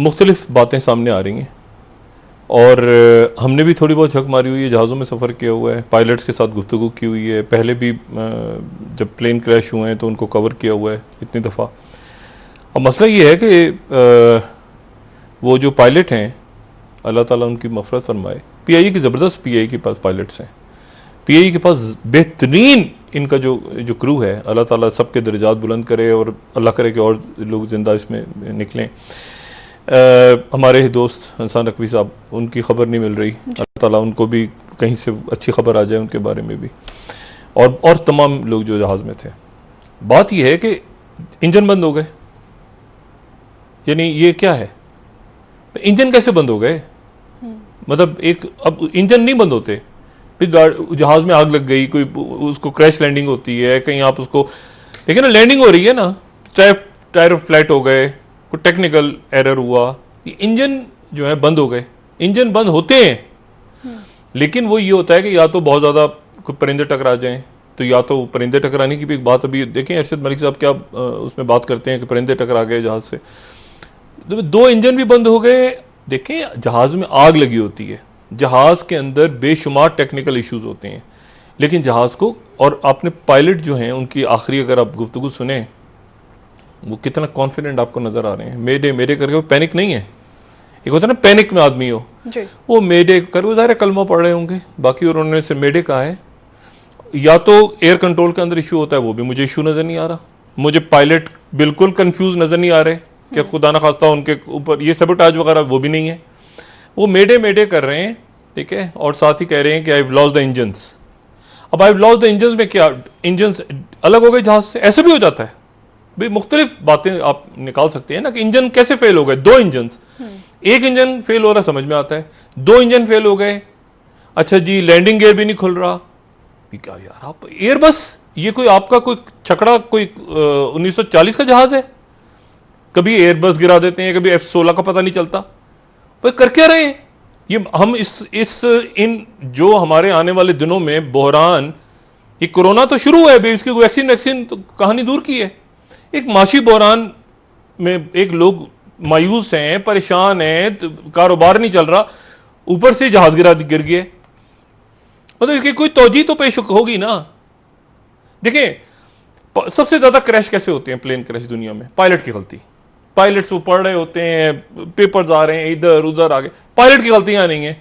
मुख्तलिफ बातें सामने आ रही हैं और हमने भी थोड़ी बहुत झक मारी हुई है, जहाज़ों में सफ़र किया हुआ है, पायलट्स के साथ गुफ्तगू की हुई है, पहले भी जब प्लेन क्रैश हुए हैं तो उनको कवर किया हुआ है इतनी दफ़ा। अब मसला ये है कि वो जो पायलट हैं अल्लाह ताला उनकी मग़फ़िरत फरमाए, पीआईए की ज़बरदस्त पीआईए के पास पायलट्स हैं, पीआईए के पास बेहतरीन इनका जो क्रू है, अल्लाह ताला सबके दर्जात बुलंद करे और अल्लाह करे कि और लोग ज़िंदा इसमें निकलें। हमारे ही दोस्त हसन नकवी साहब, उनकी खबर नहीं मिल रही, अल्लाह ताला उनको भी कहीं से अच्छी खबर आ जाए उनके बारे में भी, और तमाम लोग जो जहाज़ में थे। बात यह है कि इंजन बंद हो गए, यानी ये क्या है, इंजन कैसे बंद हो गए? मतलब अब इंजन नहीं बंद होते, फिर जहाज में आग लग गई, कोई उसको क्रैश लैंडिंग होती है, कहीं आप उसको देखिए ना, लैंडिंग हो रही है ना, टायर फ्लैट हो गए, कोई टेक्निकल एरर हुआ, ये इंजन जो है बंद हो गए। इंजन बंद होते हैं लेकिन वो ये होता है कि या तो बहुत ज़्यादा कोई परिंदे टकरा जाएं, तो या तो परिंदे टकराने की भी एक बात अभी देखें, अरशद मलिक साहब क्या उसमें बात करते हैं कि परिंदे टकरा गए जहाज से, दो इंजन भी बंद हो गए। देखें, जहाज में आग लगी होती है, जहाज के अंदर बेशुमार टेक्निकल इश्यूज होते हैं, लेकिन जहाज को, और आपने पायलट जो हैं उनकी आखिरी अगर आप गुफ्तगू सुने, वो कितना कॉन्फिडेंट आपको नजर आ रहे हैं, मेडे मेडे करके। वो पैनिक नहीं है, एक होता है ना पैनिक में आदमी हो जी। वो मेडे कर, वो ज़ाहिर कलमा पढ़ रहे होंगे, बाकी उन्होंने से मेडे कहा है। या तो एयर कंट्रोल के अंदर इशू होता है, वो भी मुझे इशू नजर नहीं आ रहा, मुझे पायलट बिल्कुल कंफ्यूज नजर नहीं आ रहे कि खुदा ना खास्ता उनके ऊपर ये सबोटाज वगैरह, वो भी नहीं है। वो मेडे मेडे कर रहे हैं, ठीक है, और साथ ही कह रहे हैं कि I have lost the engines. अब I have lost the engines में क्या, इंजन्स अलग हो गए जहाज से? ऐसे भी हो जाता है भाई, मुख्तलिफ बातें आप निकाल सकते हैं ना कि इंजन कैसे फेल हो गए। दो इंजन, एक इंजन फेल हो रहा समझ में आता है, दो इंजन फेल हो गए, अच्छा जी लैंडिंग गियर भी नहीं खुल रहा। क्या यार, आप एयरबस, ये कोई आपका कोई छकड़ा, कोई 1940 का जहाज है? कभी एयरबस गिरा देते हैं, कभी F-16 का पता नहीं चलता, भाई कर क्या रहे हैं ये? हम इन जो हमारे आने वाले दिनों में बहरान, ये कोरोना तो शुरू हुआ है, इसकी वैक्सीन तो कहानी दूर की है, एक माशी बहरान में एक लोग मायूस हैं, परेशान हैं, तो कारोबार नहीं चल रहा, ऊपर से जहाज गिर गए, मतलब इसकी कोई तौजीह तो पेश होगी ना। देखें, सबसे ज्यादा क्रैश कैसे होते हैं प्लेन क्रैश दुनिया में? पायलट की गलती। पायलट्स वो पढ़ रहे होते हैं, पेपर्स आ रहे हैं, इधर उधर आ गए, पायलट की गलतियां नहीं है,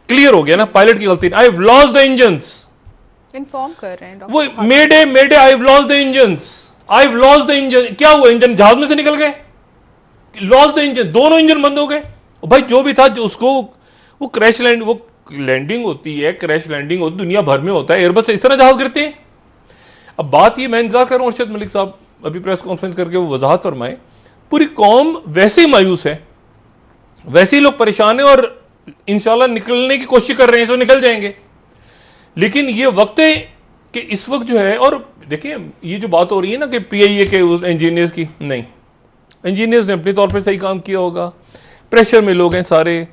क्लियर हो गया ना, पायलट की गलती। I have lost the engines, inform कर रहे हैं वो mayday I have lost the engines, I have lost the engine. क्या हुआ, इंजन जहाज में से निकल गए, लॉस्ट द इंजन, दोनों इंजन बंद हो गए भाई। जो भी था उसको, वो क्रैश लैंड, वो लैंडिंग होती है, क्रैश लैंडिंग होती दुनिया भर में होता है, एयरबस से इस तरह जहाज गिरते हैं। अब बात ये मैं इंतजार कर रहा हूं अरशद मलिक साहब अभी प्रेस कॉन्फ्रेंस करके वो वजाहत फरमाए। पूरी कौम वैसे ही मायूस है, वैसे ही लोग परेशान है, और इंशाल्लाह निकलने की कोशिश कर रहे हैं, सो निकल जाएंगे। लेकिन ये वक्त है कि इस वक्त जो है, और देखिए ये जो बात हो रही है ना कि पीआईए के इंजीनियर्स की, नहीं, इंजीनियर्स ने अपने तौर पे सही काम किया होगा, प्रेशर में लोग हैं सारे,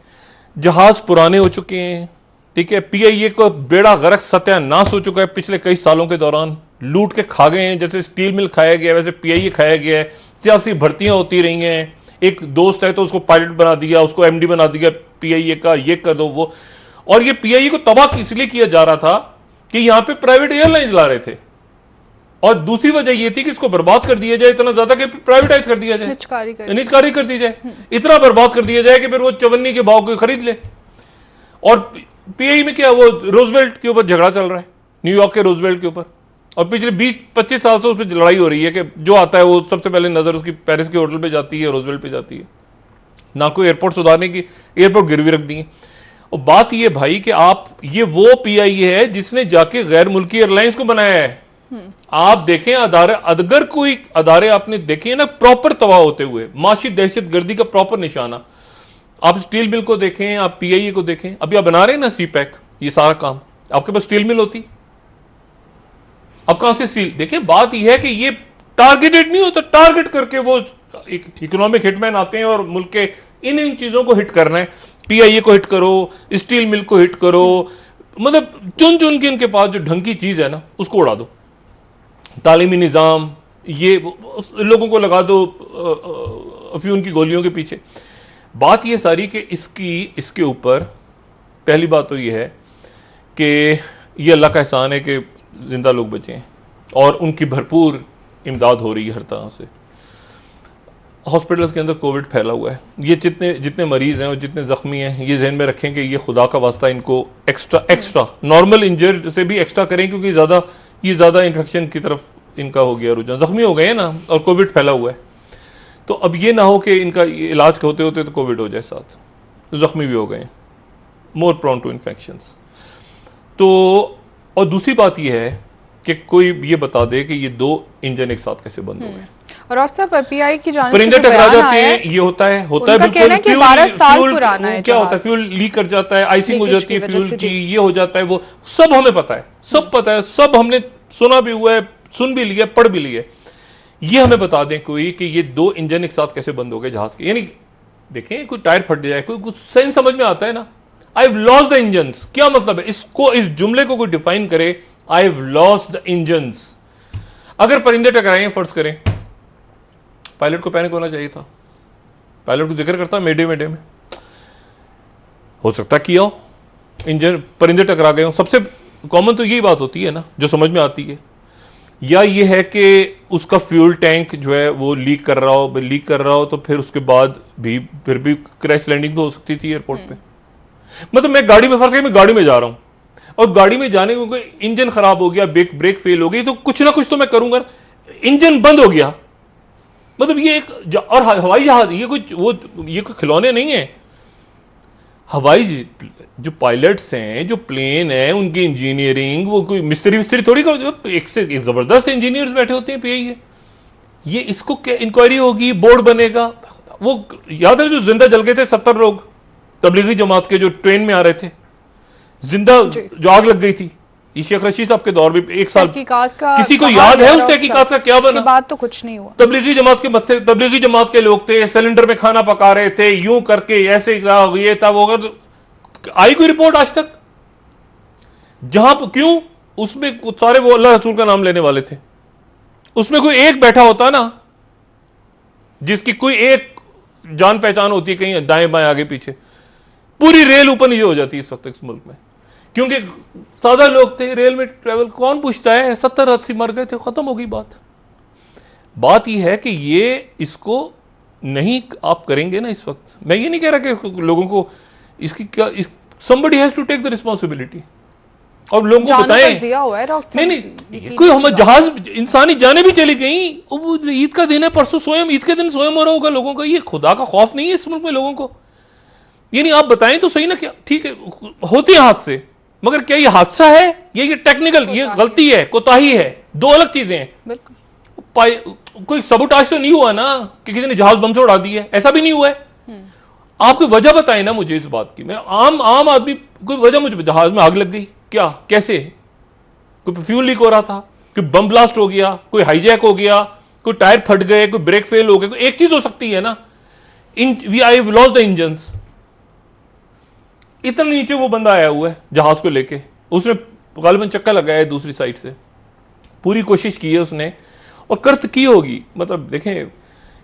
जहाज पुराने हो चुके हैं, ठीक है, पीआईए को बेड़ा गर्क सत्यानाश हो चुका है पिछले कई सालों के दौरान, लूट के खा गए हैं, जैसे स्टील मिल खाया गया वैसे पीआईए खाया गया है, सियासी भर्तियां होती रही हैं, एक दोस्त है तो उसको पायलट बना दिया, उसको एमडी बना दिया पीआईए का, ये कर दो वो। और ये पीआईए को तबाह इसलिए किया जा रहा था कि यहां पे प्राइवेट एयरलाइंस ला रहे थे, और दूसरी वजह यह थी कि इसको बर्बाद कर दिया जाए इतना ज्यादा कि प्राइवेटाइज कर दिया जाए, निजकारी कर दी जाए, इतना बर्बाद कर दिया जाए कि फिर वो चवन्नी के भाव को खरीद ले। और पीआई में क्या, वो रोजवेल्ट के ऊपर झगड़ा चल रहा है, न्यूयॉर्क के रोजवेल्ट के ऊपर, और पिछले 20-25 साल से उस पर लड़ाई हो रही है कि जो आता है वो सबसे पहले नजर उसकी पेरिस के होटल पे जाती है, रोजवेल्ट पे जाती है, ना कोई एयरपोर्ट सुधारने की, एयरपोर्ट गिरवी रख दी है। और बात ये भाई कि आप, ये वो पीआई है जिसने जाके गैर मुल्की एयरलाइंस को बनाया है। आप देखें अदारे, अगर कोई अदारे आपने देखे ना प्रॉपर तबाह होते हुए, माशी दहशत गर्दी का प्रॉपर निशाना, आप स्टील मिल को देखें, आप पीआईए को देखें, अभी आप बना रहे हैं ना सीपैक, ये सारा काम, आपके पास स्टील मिल होती, अब कहां से स्टील? देखें, बात यह है कि ये टारगेटेड नहीं होता, टारगेट करके वो इकोनॉमिक हिटमैन आते हैं और मुल्क के इन चीजों को हिट करना है, पीआईए को हिट करो, स्टील मिल को हिट करो, मतलब चुन चुन के इनके पास जो ढंग की चीज है ना उसको उड़ा दो। तालीमी निज़ाम, ये लोगों को लगा दो अफयून की गोलियों के पीछे। बात ये सारी कि इसके ऊपर पहली बात तो ये है कि ये अल्लाह का एहसान है कि जिंदा लोग बचे हैं और उनकी भरपूर इमदाद हो रही है हर तरह से। हॉस्पिटल्स के अंदर कोविड फैला हुआ है, ये जितने मरीज हैं और जितने जख्मी हैं, ये जहन में रखें कि ये खुदा का वास्ता इनको एक्स्ट्रा नॉर्मल इंजर्ड से भी एक्स्ट्रा करें, क्योंकि ये ज़्यादा इन्फेक्शन की तरफ इनका हो गया रुझान, जख्मी हो गए हैं ना और कोविड फैला हुआ है। तो अब ये ना हो कि इनका इलाज होते होते तो कोविड हो जाए, साथ जख्मी भी हो गए, मोर प्रोन टू इन्फेक्शंस। तो और दूसरी बात ये है कि कोई ये बता दे कि ये 2 इंजन एक साथ कैसे बंद हो गए। और डॉक्टर साहब पीआई की जानिब परिंदे से जो टकरा बयान जाते आया हैं, ये होता है उनका कहना है कि फ्यूल 12 साल फ्यूल पुराना है क्या होता है, जहाज। फ्यूल लीक कर जाता है, आइसिंग हो लीकेज जाती है की वजह फ्यूल से, की, जी। ये हो जाता है, वो सब हमें पता है, सब पता है, सब हमने सुना भी हुआ है, सुन भी लिया, पढ़ भी लिया। ये हमें बता दें कोई कि ये 2 इंजन एक साथ कैसे बंद हो गए जहाज के। यानी देखें, कोई टायर फट जाए, कोई कुछ सेंस समझ में आता है ना, आई हैव लॉस्ट द इंजन्स, क्या मतलब है इसको, इस जुमले को कोई डिफाइन करे, आई हैव लॉस्ट द इंजन्स। अगर परिंदे टकराए, फर्ज करें, पायलट को पैनिक होना चाहिए था, पायलट को जिक्र करता मेडे में, हो सकता किया हो, इंजन परिंदे टकरा गए हो, सबसे कॉमन तो यही बात होती है ना जो समझ में आती है। या ये है कि उसका फ्यूल टैंक जो है वो लीक कर रहा हो तो फिर उसके बाद भी फिर भी क्रैश लैंडिंग तो हो सकती थी एयरपोर्ट पे। मतलब मैं गाड़ी में, फंस गया, मैं गाड़ी में जा रहा हूं और गाड़ी में जाने को इंजन खराब हो गया, ब्रेक फेल हो गई, तो कुछ ना कुछ तो मैं करूंगा, इंजन बंद हो गया, मतलब ये एक, और हवाई जहाज ये कोई खिलौने नहीं है। हवाई जो पायलट्स हैं, जो प्लेन है, उनकी इंजीनियरिंग, वो कोई मिस्त्री थोड़ी कर, एक से एक जबरदस्त इंजीनियर्स बैठे होते हैं पीआई है। ये इसको क्या इंक्वायरी होगी, बोर्ड बनेगा। वो याद है जो जिंदा जल गए थे 70 लोग तबलीगी जमात के, जो ट्रेन में आ रहे थे, जिंदा जो आग लग गई थी, ये शेख रशीद साहब के दौर में 1 साल। किसी को याद है उस तहकीकात का क्या बना? बात तो कुछ नहीं हुआ। तबलीगी जमात के लोग थे, सिलेंडर में खाना पका रहे थे, यूं करके ऐसे ये था वो, आई कोई रिपोर्ट आज तक? जहां क्यों उसमें सारे वो अल्लाह रसूल का नाम लेने वाले थे, उसमें कोई एक बैठा होता ना, जिसकी कोई एक जान पहचान होती है, कहीं दाएं बाएं आगे पीछे, पूरी रेल ऊपर नीचे हो जाती है इस वक्त इस मुल्क में। क्योंकि सादा लोग थे, रेल में ट्रेवल कौन पूछता है, 70-80 मर गए थे, खत्म हो गई बात यह है कि ये इसको नहीं आप करेंगे ना इस वक्त। मैं ये नहीं कह रहा कि लोगों को इसकी क्या, somebody has to take the responsibility, और लोगों को बताएं। नहीं कोई हम जहाज इंसानी जाने भी चली गई, वो ईद का दिन है, परसों सोयम, ईद के दिन सोयम हो रहा होगा लोगों का, ये खुदा का खौफ नहीं है इस मुल्क में लोगों को? ये नहीं, आप बताएं तो सही ना, क्या ठीक है होते हैं हादसे, मगर क्या ये हादसा है, ये टेक्निकल, ये गलती है, कोताही है, 2 अलग चीजें हैं। कोई सबोटाज तो नहीं हुआ ना कि किसी ने जहाज बम से उड़ा दी है, ऐसा भी नहीं हुआ है। आप कोई वजह बताएं ना मुझे इस बात की, मैं आम आदमी, कोई वजह मुझे, जहाज में आग लग गई क्या, कैसे, कोई फ्यूल लीक हो रहा था, कोई बम ब्लास्ट हो गया, कोई हाईजैक हो गया, कोई टायर फट गए, कोई ब्रेक फेल हो गए, कोई एक चीज हो सकती है ना। आई हैव लॉस्ट द इंजन्स। इतना नीचे वो बंदा आया हुआ है जहाज को लेके, उसने गालिबन चक्का लगाया है दूसरी साइड से, पूरी कोशिश की है उसने, और करत की होगी। मतलब देखें,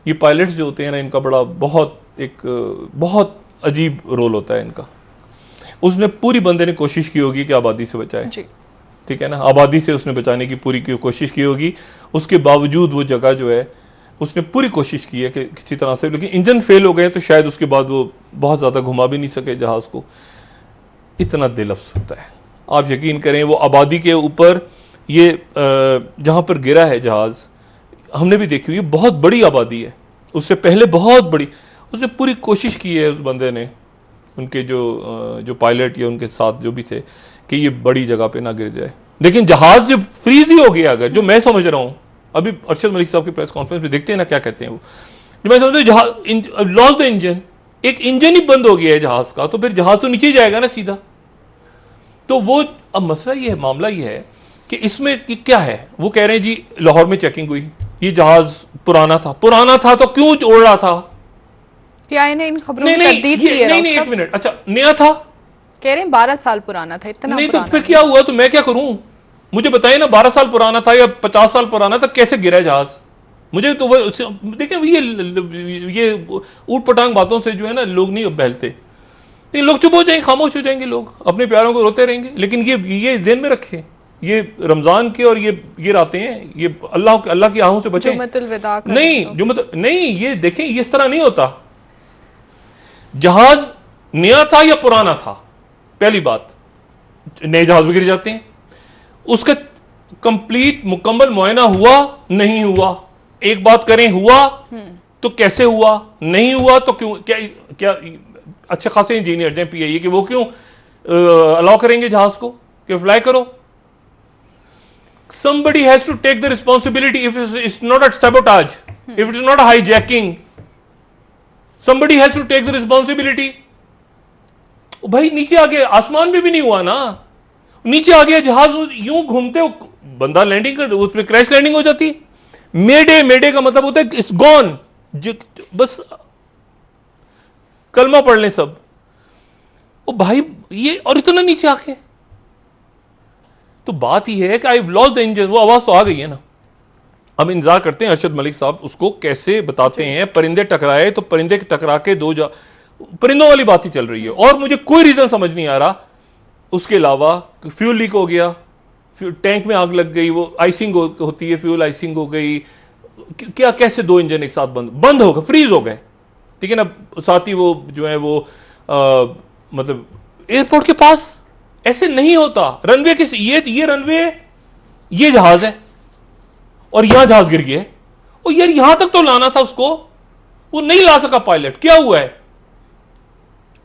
ये पायलट्स जो होते हैं ना, इनका बहुत अजीब रोल होता है इनका। उसने पूरी बंदे ने कोशिश की होगी कि आबादी से बचाए, ठीक है ना, आबादी से उसने बचाने की पूरी कोशिश की होगी। उसके बावजूद वो जगह जो है उसने पूरी कोशिश की है कि किसी तरह से, लेकिन इंजन फेल हो गए तो शायद उसके बाद वो बहुत ज़्यादा घुमा भी नहीं सके जहाज़ को। इतना दिल अफ्सोस होता है, आप यकीन करें। वो आबादी के ऊपर ये जहाँ पर गिरा है जहाज़, हमने भी देखी हुई, बहुत बड़ी आबादी है, उससे पहले बहुत बड़ी, उसने पूरी कोशिश की है उस बंदे ने, उनके जो पायलट या उनके साथ जो भी थे, कि ये बड़ी जगह पे ना गिर जाए। लेकिन जहाज़ जब फ्रीज ही हो गया, अगर जो मैं समझ रहा हूँ, अभी अरशद मलिक साहब की प्रेस कॉन्फ्रेंस में देखते हैं ना क्या कहते हैं वो, जो मैं समझ रहा हूँ लॉस द इंजन, एक इंजन ही बंद हो गया है जहाज का, तो फिर जहाज तो नीचे जाएगा ना सीधा। तो वो अब मसला ये है, मामला ये है कि इसमें कि क्या है, वो कह रहे हैं जी लाहौर में चेकिंग हुई, ये जहाज पुराना था तो क्यों उड़ रहा था? पीआई ने इन खबरों की तस्दीक की है। नहीं, 1 मिनट, अच्छा नया था, कह रहे हैं 12 साल पुराना था, इतना नहीं तो फिर क्या हुआ? तो मैं क्या करूं, मुझे बताइए ना, 12 साल पुराना था या 50 साल पुराना था, कैसे गिरा जहाज? मुझे तो वो देखें, ये ऊट पटांग बातों से जो है ना लोग नहीं बहलते, लेकिन लोग चुप हो जाएंगे, खामोश हो जाएंगे, लोग अपने प्यारों को रोते रहेंगे। लेकिन ये ज़हन में रखें, ये रमजान के और ये रातें हैं, ये अल्लाह की आहों से बचें। जुम्मतुल विदा का नहीं, ये देखें, ये इस तरह नहीं होता। जहाज नया था या पुराना था, पहली बात, नए जहाज भी गिर जाते हैं, उसका कंप्लीट मुकम्मल मुआयना हुआ नहीं हुआ, एक बात करें, हुआ तो कैसे हुआ, नहीं हुआ तो क्यों, क्या अच्छे खासे इंजीनियर हैं पीआईए के, वो क्यों अलाउ करेंगे जहाज को कि फ्लाई करो? Somebody has to take the responsibility if it's not a sabotage, if it's not a hijacking. Somebody has to take the responsibility. भाई नीचे आ गया, आसमान में भी नहीं हुआ ना, नीचे आ गया जहाज, यूं घूमते बंदा लैंडिंग कर, उसमें क्रैश लैंडिंग हो जाती। मेडे का मतलब होता है इट्स गॉन, बस कलमा पढ़ लें सब। ओ भाई ये, और इतना नीचे आके, तो बात ही है कि आई लॉस्ट द इंजन, वो आवाज तो आ गई है ना। हम इंतजार करते हैं अरशद मलिक साहब उसको कैसे बताते हैं। परिंदे टकराए तो परिंदे टकरा के परिंदों वाली बात ही चल रही है, और मुझे कोई रीजन समझ नहीं आ रहा उसके अलावा। फ्यूल लीक हो गया, टैंक में आग लग गई, वो आइसिंग होती है, फ्यूल आइसिंग हो गई, क्या कैसे दो इंजन एक साथ बंद हो गए, फ्रीज हो गए, ठीक है ना। साथ ही वो जो है वो मतलब एयरपोर्ट के पास ऐसे नहीं होता। रनवे के ये रनवे, ये जहाज है और यहां जहाज गिर गया, और यार यहां तक तो लाना था उसको, वो नहीं ला सका पायलट, क्या हुआ है?